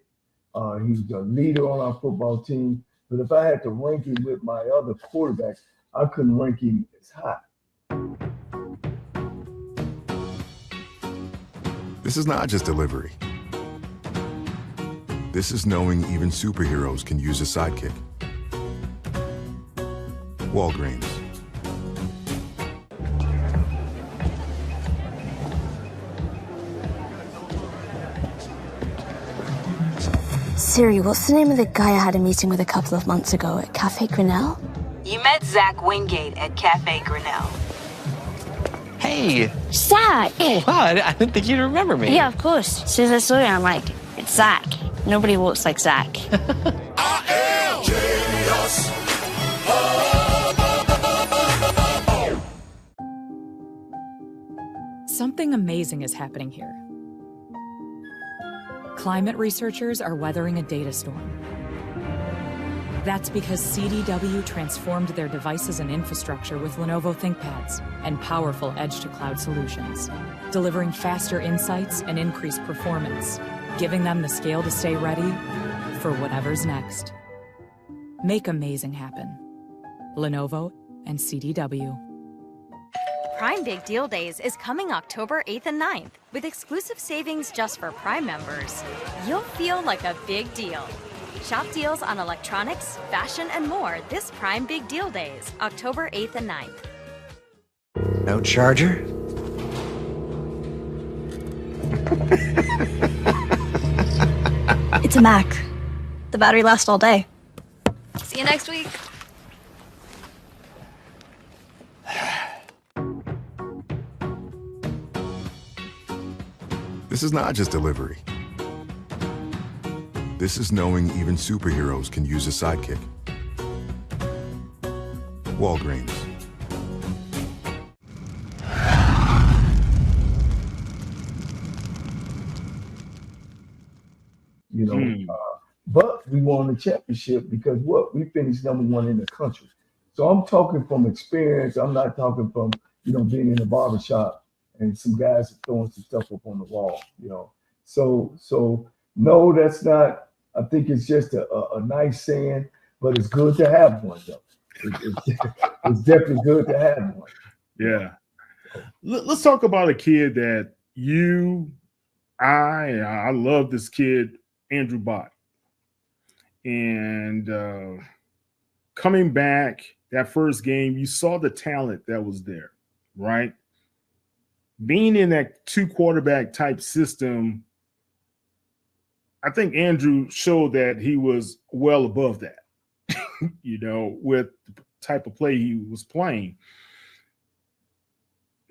He's the leader on our football team. But if I had to rank him with my other quarterbacks, I couldn't rank him as high. This is not just delivery. This is knowing even superheroes can use a sidekick. Walgreens. Siri, what's the name of the guy I had a meeting with a couple of months ago at Cafe Grinnell? You met Zach Wingate at Cafe Grinnell. Hey. Zach! Oh, wow, I didn't think you'd remember me. Yeah, of course. As soon as I saw you, I'm like, it's Zach. Nobody walks like Zach. I am genius. Something amazing is happening here. Climate researchers are weathering a data storm. That's because CDW transformed their devices and infrastructure with Lenovo ThinkPads and powerful edge-to-cloud solutions, delivering faster insights and increased performance, giving them the scale to stay ready for whatever's next. Make amazing happen. Lenovo and CDW. Prime Big Deal Days is coming October 8th and 9th. With exclusive savings just for Prime members, you'll feel like a big deal. Shop deals on electronics, fashion, and more this Prime Big Deal Days, October 8th and 9th. No charger? It's a Mac. The battery lasts all day. See you next week. This is not just delivery. This is knowing even superheroes can use a sidekick. Walgreens. You know, but we won the championship because what? We finished #1 in the country. So I'm talking from experience. I'm not talking from, being in the barbershop and some guys are throwing some stuff up on the wall, So no, that's not, I think it's just a nice saying, but it's good to have one though. It's definitely good to have one. Yeah. Let's talk about a kid that I love this kid, Andrew Bott. And coming back that first game, you saw the talent that was there, right? Being in that 2-quarterback type system, I think Andrew showed that he was well above that, with the type of play he was playing.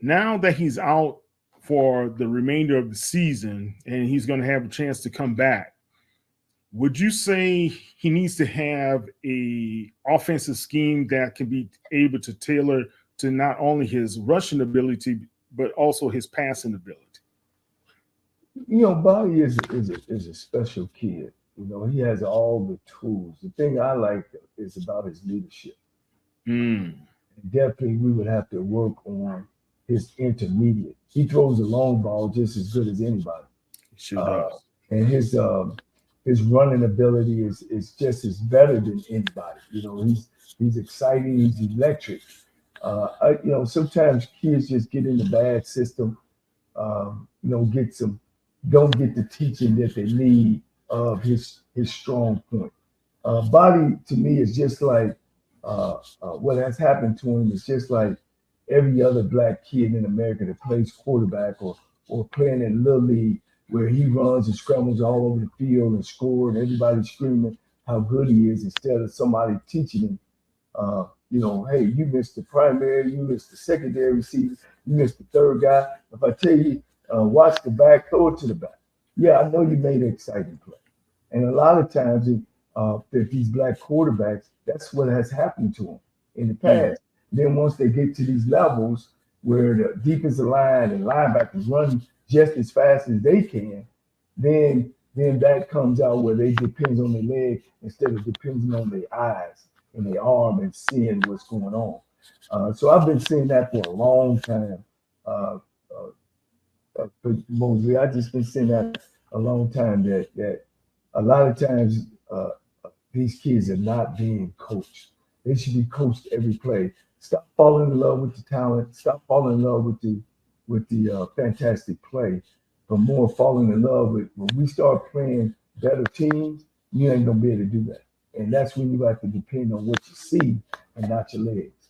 Now that he's out for the remainder of the season and he's going to have a chance to come back, would you say he needs to have a offensive scheme that can be able to tailor to not only his rushing ability, but also his passing ability? Bobby is a special kid. He has all the tools. The thing I like is about his leadership. Definitely, we would have to work on his intermediate. He throws the long ball just as good as anybody. Sure does. And his running ability is just as better than anybody. He's exciting. He's electric. Sometimes kids just get in the bad system. Don't get the teaching that they need of his strong point. Bobby to me is just like what has happened to him is just like every other black kid in America that plays quarterback or playing in Little League, where he runs and scrambles all over the field and scores and everybody's screaming how good he is instead of somebody teaching him, hey, you missed the primary, you missed the secondary receiver, you missed the third guy. If I tell you, watch the back, throw it to the back. Yeah, I know you made an exciting play. And a lot of times that these black quarterbacks, that's what has happened to them in the past. Then once they get to these levels where the defensive line and linebackers run just as fast as they can, then that comes out where they depends on their leg instead of depending on their eyes and their arm and seeing what's going on. So I've been seeing that for a long time. Mosley, I just been seeing that a long time that a lot of times these kids are not being coached. They should be coached every play. Stop falling in love with the talent. Stop falling in love with the fantastic play, but more falling in love with when we start playing better teams. You ain't gonna be able to do that, and that's when you have to depend on what you see and not your legs.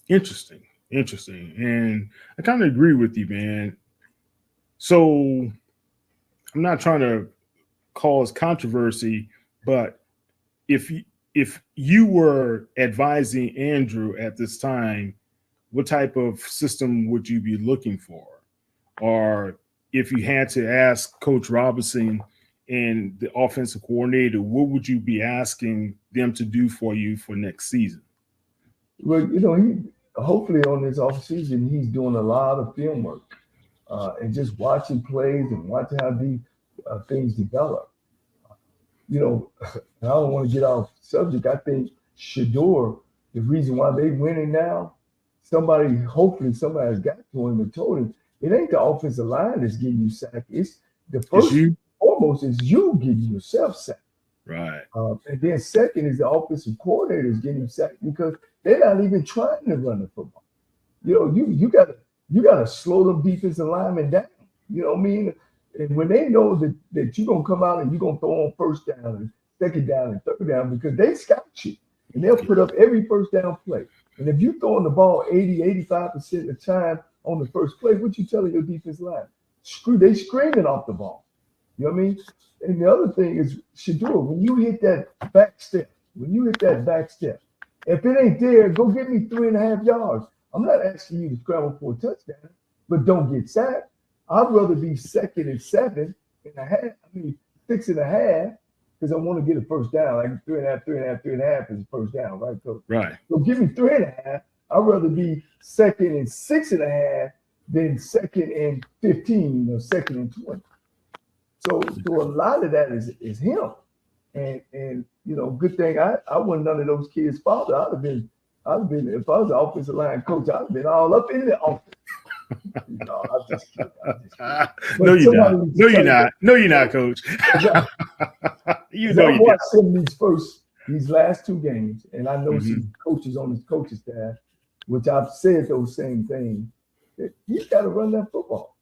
Interesting, and I kind of agree with you, man. So I'm not trying to cause controversy, but if you were advising Andrew at this time, what type of system would you be looking for? Or if you had to ask Coach Robinson and the offensive coordinator, what would you be asking them to do for you for next season? Well, he hopefully on this offseason, he's doing a lot of film work and just watching plays and watching how these things develop. I don't want to get off subject. I think Shador, the reason why they winning now, hopefully somebody has got to him and told him, it ain't the offensive line that's getting you sacked. It's the first and foremost is you getting yourself sacked. Right. And then second is the offensive coordinator is getting sacked because they're not even trying to run the football. you gotta slow them defensive linemen down. You know what I mean? And when they know that you're gonna come out and you're gonna throw on first down and second down and third down, because they scout you and they'll put up every first down play. And if you're throwing the ball 85% of the time on the first play, what you telling your defense line? They screaming off the ball. You know what I mean? And the other thing is, Shedeur, when you hit that back step, if it ain't there, go get me 3.5 yards. I'm not asking you to scramble for a touchdown, but don't get sacked. I'd rather be 2nd and 7.5. 6.5, because I want to get a first down. Like 3.5 is a first down, right, Coach? Right. So give me 3.5. I'd rather be 2nd and 6.5 than 2nd and 15 or 2nd and 20. So a lot of that is him. And good thing I wasn't none of those kids' father. I'd have been if I was an offensive line coach, I'd have been all up in the offense. No, I'm just kidding. No, you're not. No, you're not. No, you're not, Coach. You know, I watched him these last 2 games, and I know some coaches on his coaching staff, which I've said those same things. That he's got to run that football.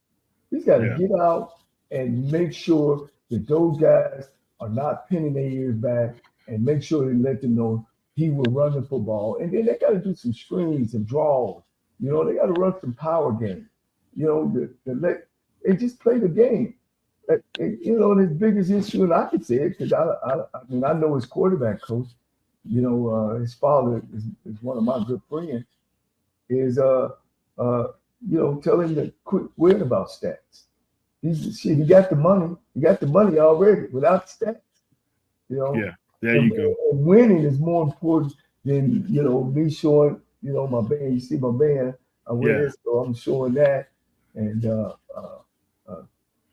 He's got to get out and make sure that those guys are not pinning their ears back, and make sure they let them know he will run the football. And then they got to do some screens and draws. They got to run some power game. And just play the game. And his biggest issue, and I could say it because I know his quarterback coach. His father is one of my good friends. Is tell him to quit worrying about stats. He got the money. He got the money already without stats. Yeah, there you go. And winning is more important than me showing my band. You see my band, I win, so I'm showing that, and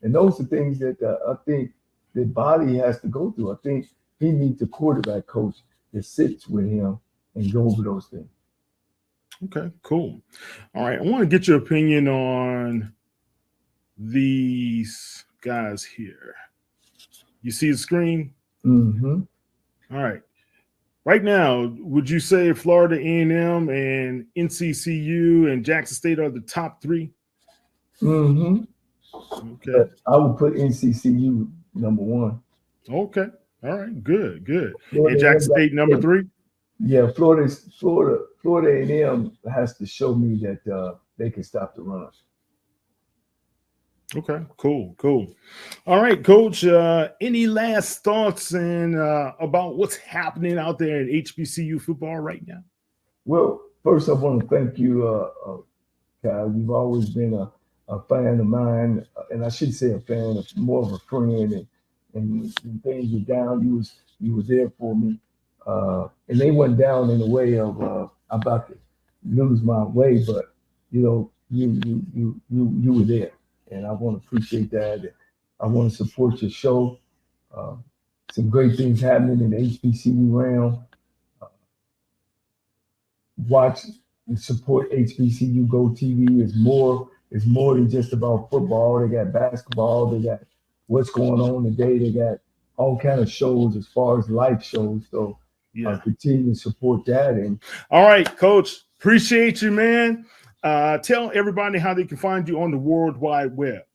those are things that I think the body has to go through. I think he needs a quarterback coach that sits with him and go over those things. Okay, cool. All right, I want to get your opinion on these guys here. You see the screen? Mm-hmm. All right. Right now, would you say Florida A&M and NCCU and Jackson State are the top 3? Mm-hmm. Okay. But I would put NCCU number 1. Okay. All right. Good. And Jackson State number 3? Yeah, Florida A&M has to show me that they can stop the run. Okay, cool. All right, Coach, any last thoughts about what's happening out there in HBCU football right now? Well, first I want to thank you, Kyle. You've always been a fan of mine, and I should say a fan, of more of a friend, and when things were down, you was there for me. And they went down in a way of I'm about to lose my way, but you were there. And I want to appreciate that. I want to support your show. Some great things happening in the HBCU realm. Watch and support HBCU Go TV. Is more than just about football. They got basketball. They got what's going on today. They got all kind of shows as far as life shows. So continue to support that. And all right, Coach. Appreciate you, man. Tell everybody how they can find you on the World Wide Web.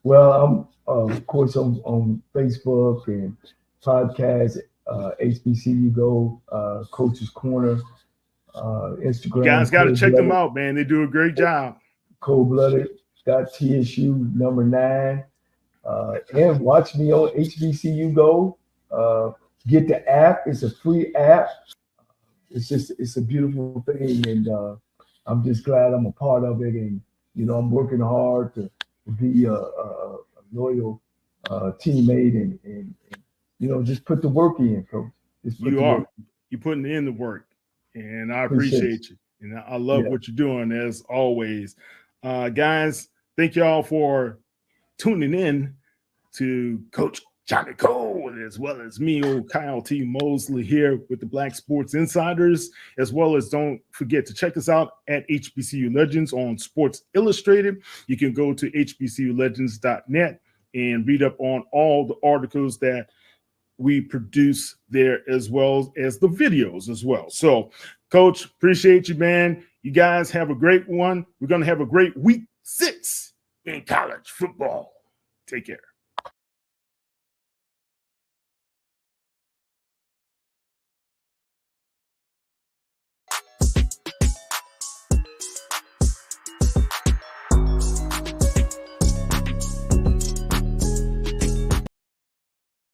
Well, I'm of course on Facebook and podcast, HBCU Go, Coach's Corner, Instagram. You guys got to check them out, man. They do a great job. Coldblooded.TSU number 9. And watch me on HBCU Go. Get the app. It's a free app. It's a beautiful thing, and I'm just glad I'm a part of it, and I'm working hard to be a loyal teammate, and just put the work in, Coach. You're putting in the work, and I appreciate you, and I love what you're doing as always, guys. Thank y'all for tuning in to Coach Johnnie Cole, as well as me, old Kyle T. Mosley, here with the Black Sports Insiders, as well as don't forget to check us out at HBCU Legends on Sports Illustrated. You can go to hbculegends.net and read up on all the articles that we produce there, as well as the videos as well. So, Coach, appreciate you, man. You guys have a great one. We're going to have a great week 6 in college football. Take care.